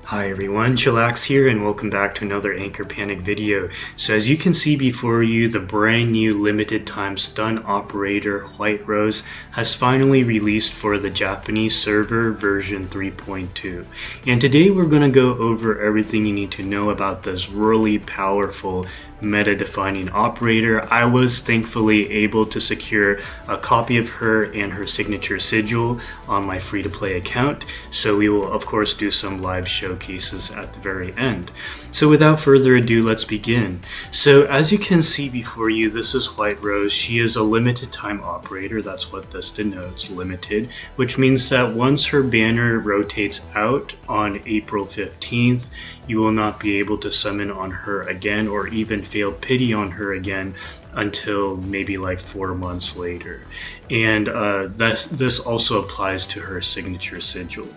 Hi everyone, Chillax here and welcome back to another Anchor Panic video. So as you can see before you, the brand new limited time stun operator White Rose has finally released for the Japanese server version 3.2. And today we're going to go over everything you need to know about this really powerful meta-defining operator. I was thankfully able to secure a copy of her and her signature sigil on my free-to-play account, so we will of course do some live showcases at the very end. So without further ado, let's begin. So as you can see before you, this is White Rose. She is a limited time operator. That's what this denotes, limited, which means that once her banner rotates out on April 15th, you will not be able to summon on her again or even fail pity on her again until maybe like 4 months later. And this also applies to her signature sigil.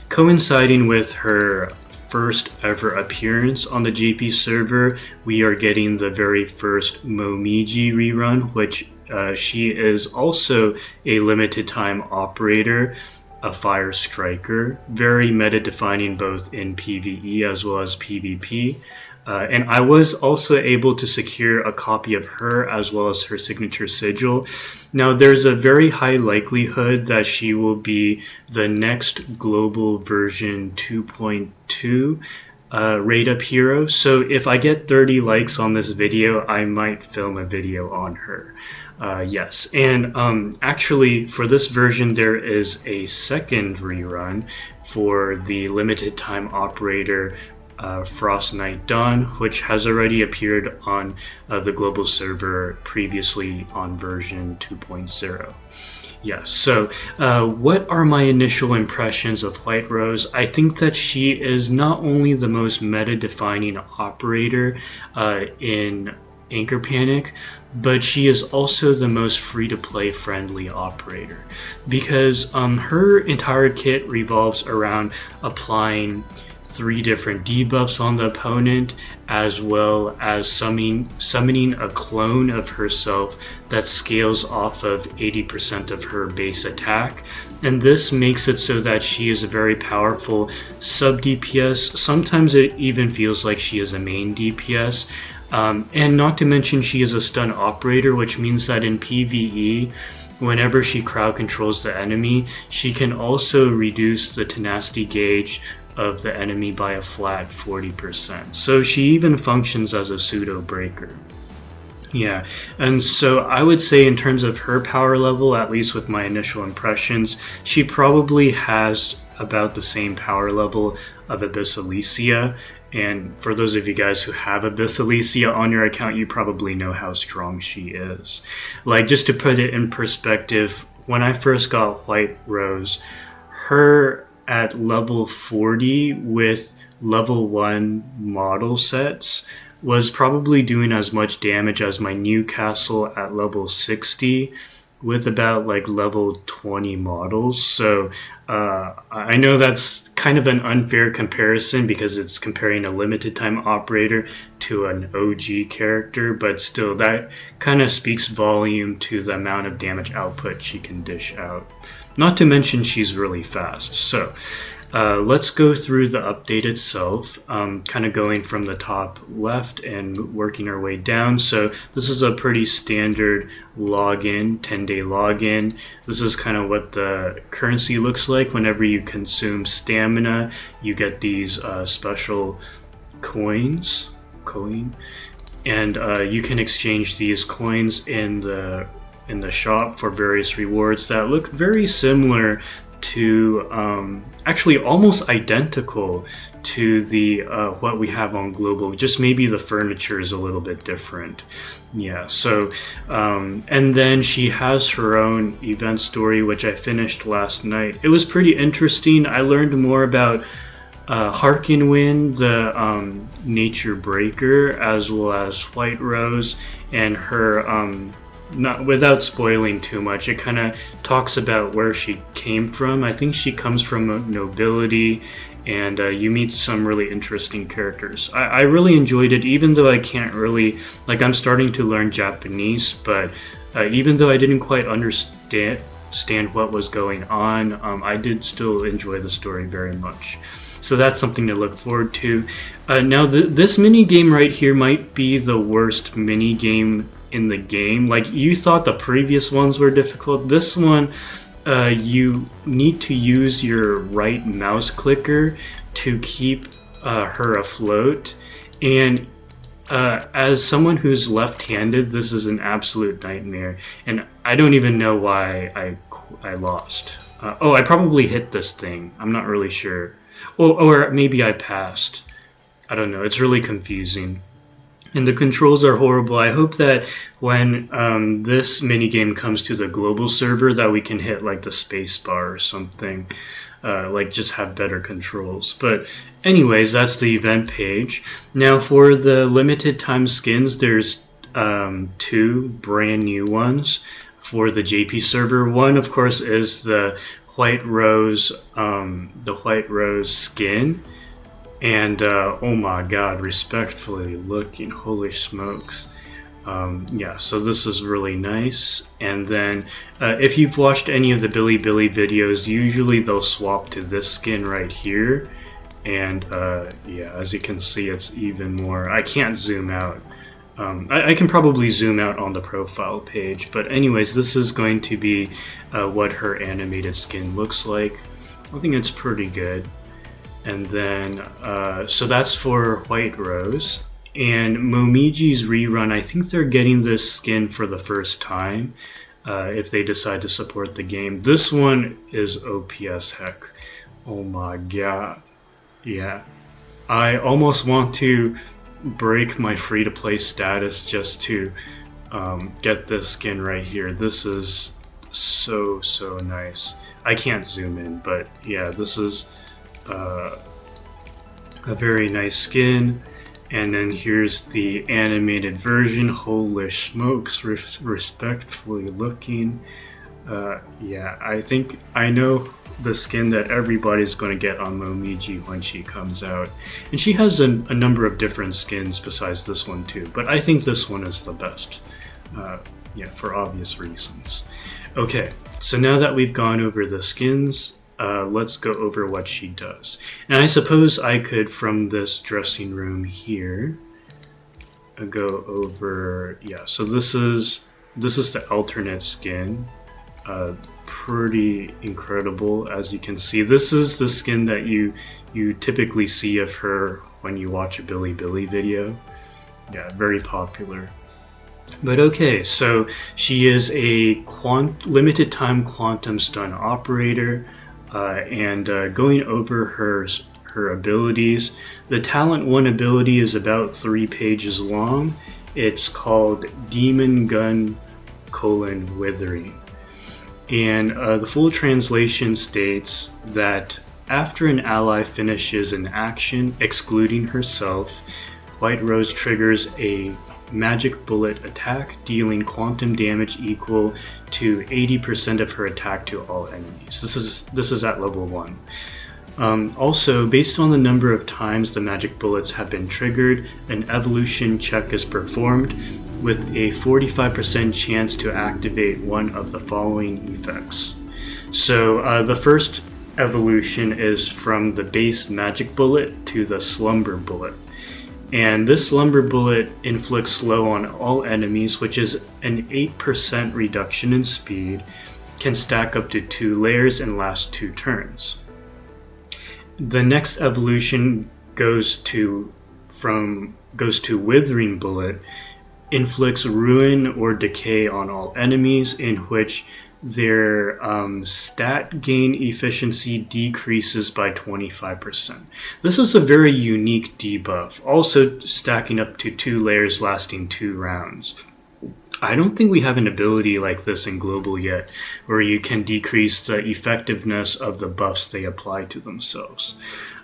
Coinciding with her first ever appearance on the JP server, we are getting the very first Momiji rerun, which she is also a limited time operator, a fire striker, very meta defining both in PvE as well as PvP. And I was also able to secure a copy of her as well as her signature sigil. Now there's a very high likelihood that she will be the next global version 2.2 rate up hero. So if I get 30 likes on this video, I might film a video on her. Yes, and actually for this version there is a second rerun for the limited time operator Frost Knight Dawn, which has already appeared on the global server previously on version 2.0. Yes, so what are my initial impressions of White Rose? I think that she is not only the most meta-defining operator in Anchor Panic, but she is also the most free-to-play friendly operator because her entire kit revolves around applying 3 different debuffs on the opponent, as well as summoning a clone of herself that scales off of 80% of her base attack. And this makes it so that she is a very powerful sub DPS. Sometimes it even feels like she is a main DPS. And not to mention she is a stun operator, which means that in PvE, whenever she crowd controls the enemy, she can also reduce the tenacity gauge of the enemy by a flat 40%. So she even functions as a pseudo breaker. Yeah, and so I would say in terms of her power level, at least with my initial impressions, she probably has about the same power level of Abyss Elysia. And for those of you guys who have Abyss Elysia on your account, you probably know how strong she is. Like, just to put it in perspective, when I first got White Rose, her at level 40 with level 1 model sets was probably doing as much damage as my Newcastle at level 60 with about like level 20 models. So I know that's kind of an unfair comparison because it's comparing a limited time operator to an OG character, but still that kind of speaks volume to the amount of damage output she can dish out. Not to mention she's really fast. So let's go through the update itself, kind of going from the top left and working our way down. So this is a pretty standard login, 10-day login. This is kind of what the currency looks like. Whenever you consume stamina, you get these special coins, and you can exchange these coins in the shop for various rewards that look very similar to, actually almost identical to the what we have on global, just maybe the furniture is a little bit different. Yeah, so and then she has her own event story, which I finished last night. It was pretty interesting. I learned more about Harkenwind, the nature breaker, as well as White Rose and her not without spoiling too much, it kind of talks about where she came from. I think she comes from nobility, and you meet some really interesting characters. I really enjoyed it, even though I can't really, like, I'm starting to learn Japanese, but even though I didn't quite understand what was going on, I did still enjoy the story very much. So that's something to look forward to. Now, this mini game right here might be the worst mini game in the game. Like, you thought the previous ones were difficult. This one, you need to use your right mouse clicker to keep her afloat. And as someone who's left-handed, this is an absolute nightmare. And I don't even know why I lost. I probably hit this thing. I'm not really sure. Or maybe I passed. I don't know. It's really confusing. And the controls are horrible. I hope that when this minigame comes to the global server that we can hit like the space bar or something. Like just have better controls. But anyways, that's the event page. Now for the limited time skins, there's 2 brand new ones for the JP server. One, of course, is the White Rose skin. And oh my god, respectfully looking, holy smokes. Yeah, so this is really nice. And then if you've watched any of the Billy videos, usually they'll swap to this skin right here. And yeah, as you can see, it's even more. I can't zoom out. I can probably zoom out on the profile page, but anyways, this is going to be what her animated skin looks like. I think it's pretty good. And then, so that's for White Rose. And Momiji's rerun, I think they're getting this skin for the first time if they decide to support the game. This one is OPS heck. Oh my god. Yeah. I almost want to break my free-to-play status just to get this skin right here. This is so nice. I can't zoom in, but yeah, this is a very nice skin. And then here's the animated version. Holy smokes, respectfully looking. Yeah, I think I know the skin that everybody's going to get on Momiji when she comes out. And she has a number of different skins besides this one too, but I think this one is the best. Yeah, for obvious reasons. Okay, so now that we've gone over the skins, let's go over what she does. And I suppose I could, from this dressing room here, go over, yeah, so this is the alternate skin. Pretty incredible, as you can see. This is the skin that you typically see of her when you watch a Billy video. Yeah, very popular. But okay, so she is a limited time quantum stun operator, and going over her abilities. The Talent 1 ability is about 3 pages long. It's called Demon Gun: Withering. And the full translation states that after an ally finishes an action excluding herself, White Rose triggers a magic bullet attack, dealing quantum damage equal to 80% of her attack to all enemies. This is at level 1. Also, based on the number of times the magic bullets have been triggered, an evolution check is performed with a 45% chance to activate one of the following effects. So the first evolution is from the base magic bullet to the slumber bullet. And this slumber bullet inflicts slow on all enemies, which is an 8% reduction in speed, can stack up to 2 layers and last 2 turns. The next evolution goes to Withering Bullet, inflicts ruin or decay on all enemies, in which their stat gain efficiency decreases by 25%. This is a very unique debuff, also stacking up to 2 layers lasting 2 rounds. I don't think we have an ability like this in Global yet, where you can decrease the effectiveness of the buffs they apply to themselves.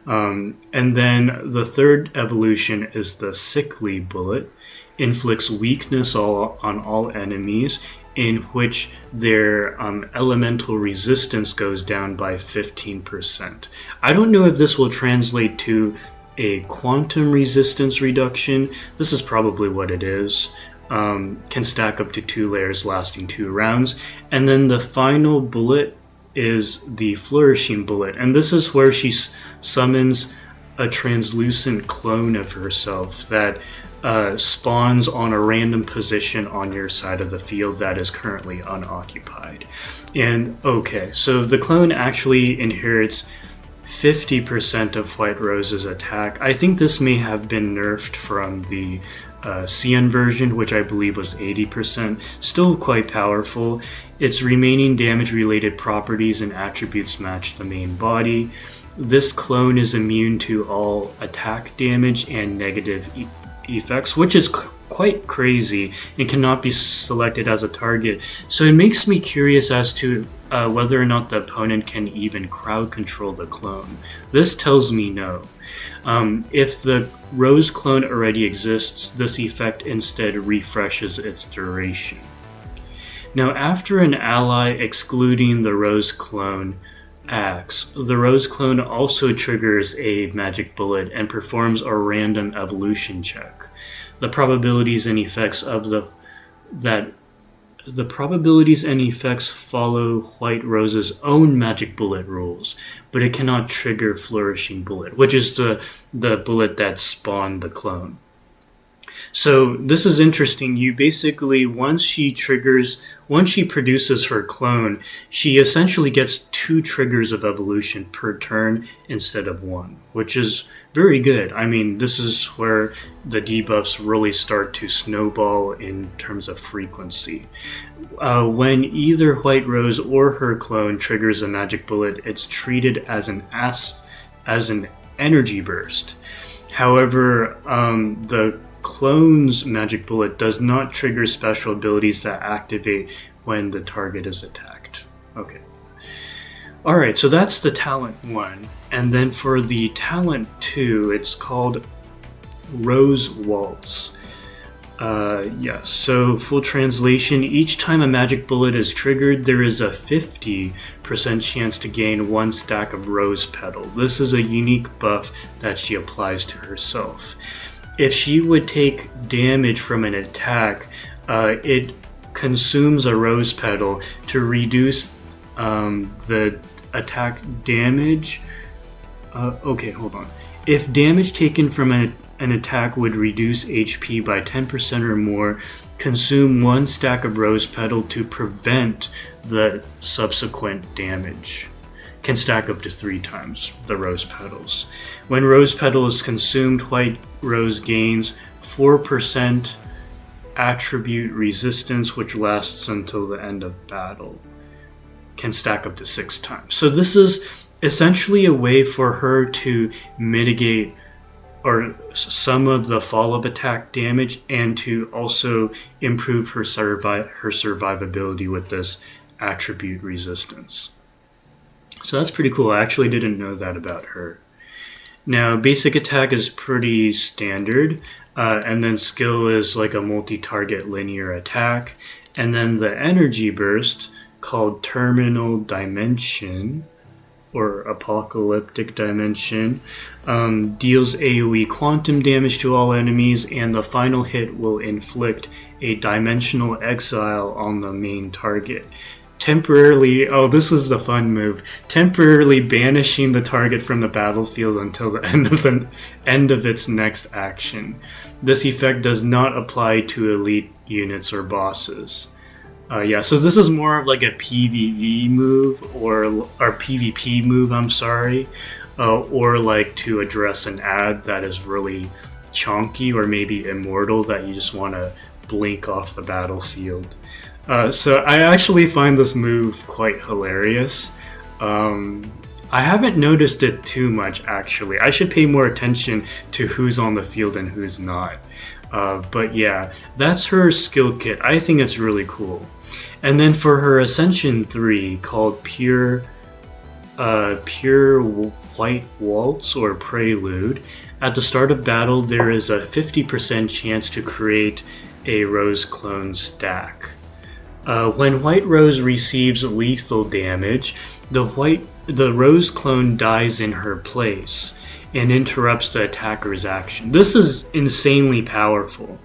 And then the third evolution is the Sickly Bullet, inflicts weakness on all enemies, in which their elemental resistance goes down by 15%. I don't know if this will translate to a quantum resistance reduction. This is probably what it is. Can stack up to 2 layers lasting 2 rounds. And then the final bullet is the Flourishing Bullet. And this is where she summons a translucent clone of herself that spawns on a random position on your side of the field that is currently unoccupied. And okay, so the clone actually inherits 50% of White Rose's attack. I think this may have been nerfed from the CN version, which I believe was 80%. Still quite powerful. Its remaining damage-related properties and attributes match the main body. This clone is immune to all attack damage and negative effects, which is quite crazy and cannot be selected as a target. So it makes me curious as to whether or not the opponent can even crowd control the clone. This tells me no. If the Rose clone already exists, this effect instead refreshes its duration. Now, after an ally excluding the Rose clone acts, the Rose clone also triggers a magic bullet and performs a random evolution check. The probabilities and effects follow White Rose's own magic bullet rules, but it cannot trigger Flourishing Bullet, which is the bullet that spawned the clone. So this is interesting. You basically, once she produces her clone, she essentially gets 2 triggers of evolution per turn instead of 1, which is very good. I mean, this is where the debuffs really start to snowball in terms of frequency. When either White Rose or her clone triggers a magic bullet, it's treated as an energy burst. However, the clone's magic bullet does not trigger special abilities that activate when the target is attacked. Okay. Alright, so that's the talent 1. And then for the talent 2, it's called Rose Waltz. Yes, so full translation, each time a magic bullet is triggered, there is a 50% chance to gain 1 stack of Rose Petal. This is a unique buff that she applies to herself. If she would take damage from an attack, it consumes a Rose Petal to reduce the attack damage. Okay, hold on. If damage taken from an attack would reduce HP by 10% or more, consume 1 stack of Rose Petal to prevent the subsequent damage. Can stack up to 3 times the Rose Petals. When Rose Petal is consumed, White Rose gains 4% attribute resistance, which lasts until the end of battle. Can stack up to 6 times. So this is essentially a way for her to mitigate or some of the follow-up attack damage and to also improve her survivability with this attribute resistance. So that's pretty cool. I actually didn't know that about her. Now, basic attack is pretty standard, and then skill is like a multi-target linear attack, and then the energy burst, called Terminal Dimension, or Apocalyptic Dimension, deals AoE quantum damage to all enemies, and the final hit will inflict a dimensional exile on the main target. Temporarily, oh, this is the fun move, temporarily banishing the target from the battlefield until the end of its next action. This effect does not apply to elite units or bosses. Yeah, so this is more of like a PvE move, or PvP move, I'm sorry, or like to address an ad that is really chonky or maybe immortal that you just want to blink off the battlefield. So I actually find this move quite hilarious. I haven't noticed it too much, actually. I should pay more attention to who's on the field and who's not. But yeah, that's her skill kit. I think it's really cool. And then for her Ascension 3, called Pure White Waltz or Prelude, at the start of battle there is a 50% chance to create a Rose clone stack. When White Rose receives lethal damage, the Rose clone dies in her place and interrupts the attacker's action. This is insanely powerful.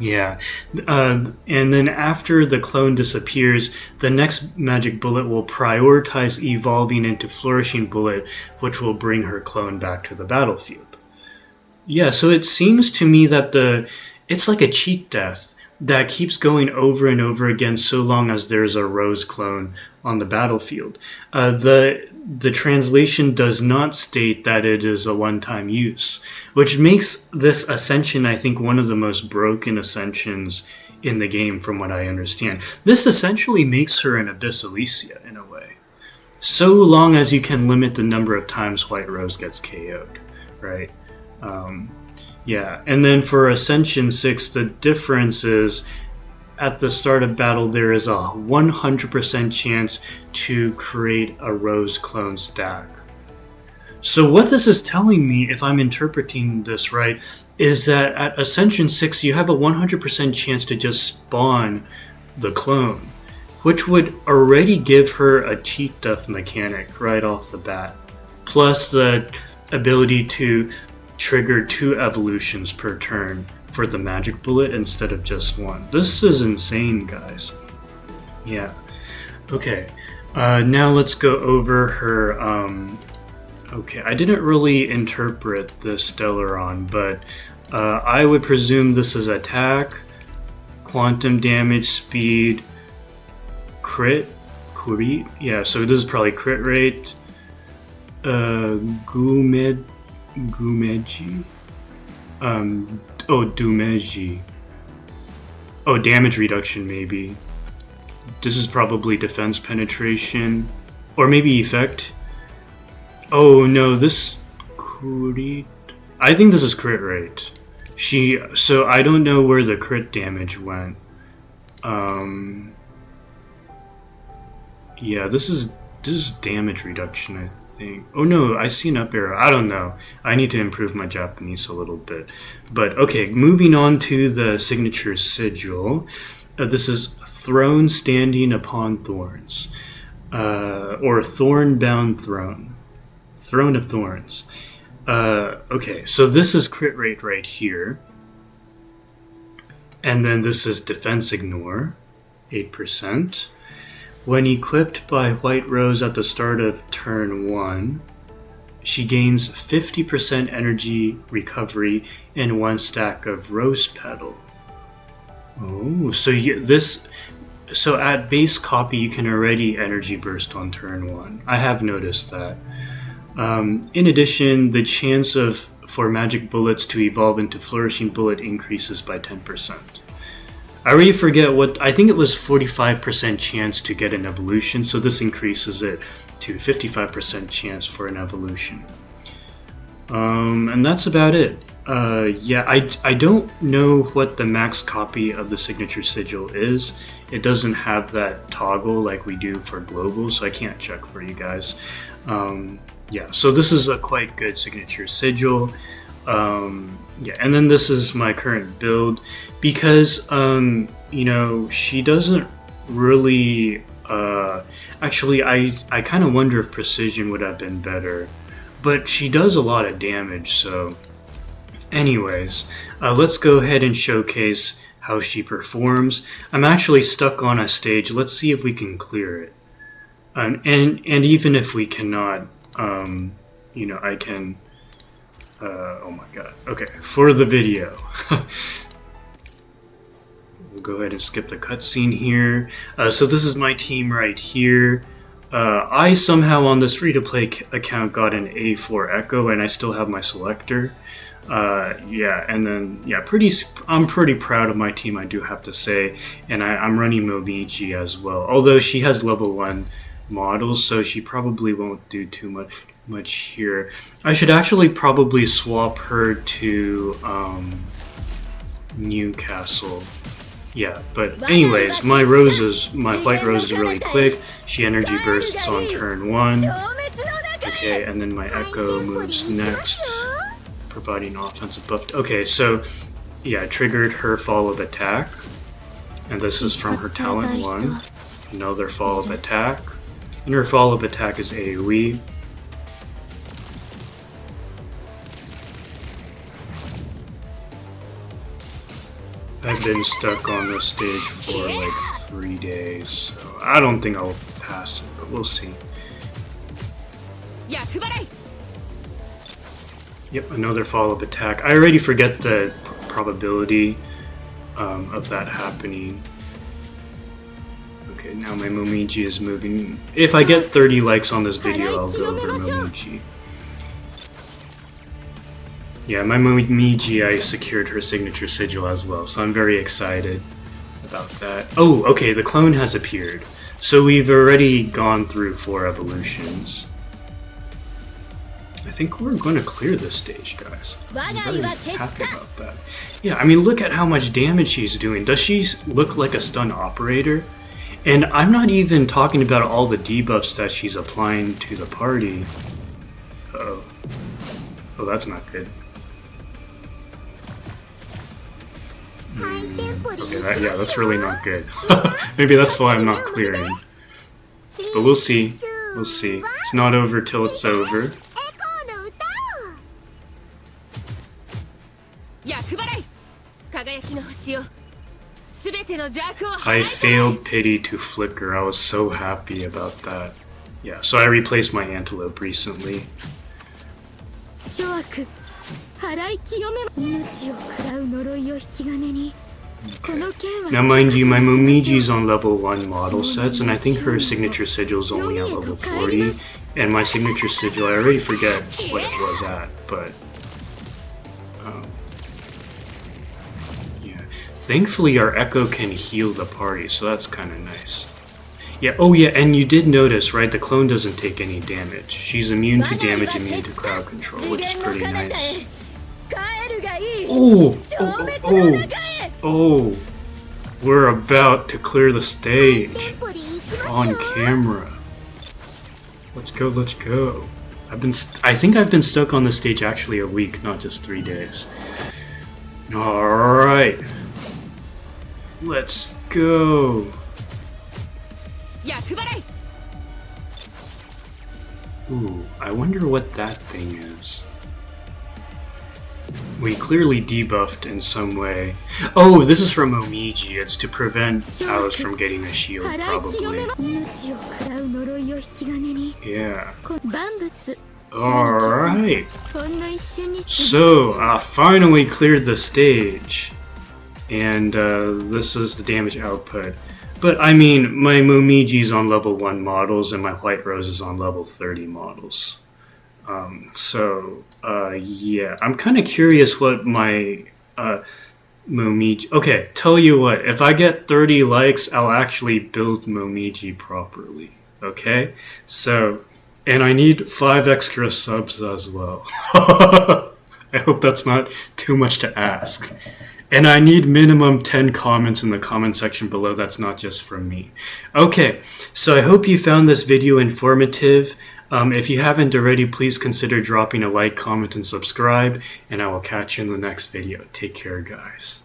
Yeah. And then after the clone disappears, the next magic bullet will prioritize evolving into Flourishing Bullet, which will bring her clone back to the battlefield. Yeah, so it seems to me that it's like a cheat death that keeps going over and over again so long as there's a Rose clone on the battlefield. The translation does not state that it is a one-time use, which makes this Ascension, I think, one of the most broken Ascensions in the game from what I understand. This essentially makes her an Abyss Elysia in a way. So long as you can limit the number of times White Rose gets KO'd, right? Yeah, and then for Ascension 6, the difference is at the start of battle, there is a 100% chance to create a Rose clone stack. So what this is telling me, if I'm interpreting this right, is that at Ascension 6, you have a 100% chance to just spawn the clone, which would already give her a cheat death mechanic right off the bat, plus the ability to trigger 2 evolutions per turn for the magic bullet instead of just 1. This is insane, guys. Yeah. Okay. Now let's go over her. Okay, I didn't really interpret the Stellaron, but I would presume this is attack, quantum damage, speed, crit. Yeah, so this is probably crit rate. Gumeji. Dumeji. Oh, damage reduction maybe. This is probably defense penetration. Or maybe effect. Oh no, this crit. I think this is crit rate. So I don't know where the crit damage went. Yeah, this is damage reduction, I think. Oh no, I see an up arrow. I don't know. I need to improve my Japanese a little bit. But okay, moving on to the signature sigil. This is Throne Standing Upon Thorns. Or Thorn-Bound Throne. Throne of Thorns. Okay, so this is crit rate right here. And then this is defense ignore, 8%. When equipped by White Rose at the start of turn 1, she gains 50% energy recovery and 1 stack of Rose Petal. Oh, so at base copy you can already energy burst on turn 1. I have noticed that. In addition, the chance for magic bullets to evolve into Flourishing Bullet increases by 10%. I already forget I think it was 45% chance to get an evolution, so this increases it to 55% chance for an evolution. And that's about it. Yeah, I don't know what the max copy of the signature sigil is. It doesn't have that toggle like we do for global, so I can't check for you guys. Yeah, so this is a quite good signature sigil. Yeah, and then this is my current build because, she doesn't really, actually, I kind of wonder if precision would have been better, but she does a lot of damage, so anyways, let's go ahead and showcase how she performs. I'm actually stuck on a stage. Let's see if we can clear it. And even if we cannot, I can... oh my god. Okay, for the video. We'll go ahead and skip the cutscene here. So this is my team right here. I somehow on this free-to-play account got an A4 Echo, and I still have my selector. Yeah, and then, yeah, I'm pretty proud of my team, I do have to say. And I'm running Momiji as well. Although she has level 1 models, so she probably won't do too much here. I should actually probably swap her to Newcastle. Yeah, but anyways, my White Rose is really quick. She energy bursts on turn 1. Okay, and then my Echo moves next, providing offensive buff. Okay, so yeah, triggered her fall of attack. And this is from her talent 1. Another fall of attack. And her fall of attack is AoE. I've been stuck on this stage for like 3 days, so I don't think I'll pass it, but we'll see. Yep, another follow-up attack. I already forget the probability of that happening. Okay, now my Momiji is moving. If I get 30 likes on this video, I'll go over Momiji. Yeah, my Momiji, I secured her signature sigil as well, so I'm very excited about that. Oh, okay, the clone has appeared. So we've already gone through 4 evolutions. I think we're going to clear this stage, guys. I'm very happy about that. Yeah, I mean, look at how much damage she's doing. Does she look like a stun operator? And I'm not even talking about all the debuffs that she's applying to the party. Uh-oh. Oh, that's not good. Okay, yeah, that's really not good. Maybe that's why I'm not clearing. But we'll see. We'll see. It's not over till it's over. I failed Pity to Flicker. I was so happy about that. Yeah, so I replaced my Antelope recently. Okay. Now mind you, my Momiji's on level 1 model sets, and I think her signature sigil is only on level 40. And my signature sigil, I already forget what it was at, but... yeah. Thankfully our Echo can heal the party, so that's kind of nice. Yeah, oh yeah, and you did notice, right, the clone doesn't take any damage. She's immune to damage, immune to crowd control, which is pretty nice. Oh! Oh! We're about to clear the stage. On camera. Let's go, let's go. I think I've been stuck on this stage actually a week, not just 3 days. Alright. Let's go. Ooh, I wonder what that thing is. We clearly debuffed in some way. Oh, this is from Momiji. It's to prevent Alice from getting a shield, probably. Yeah. Alright. So, I finally cleared the stage. And this is the damage output. But I mean, my Momiji's on level 1 models and my White Rose is on level 30 models. Yeah, I'm kind of curious what my Momiji... Okay, tell you what, if I get 30 likes, I'll actually build Momiji properly, okay? So, and I need 5 extra subs as well. I hope that's not too much to ask. And I need minimum 10 comments in the comment section below. That's not just from me. Okay, so I hope you found this video informative. If you haven't already, please consider dropping a like, comment, and subscribe. And I will catch you in the next video. Take care, guys.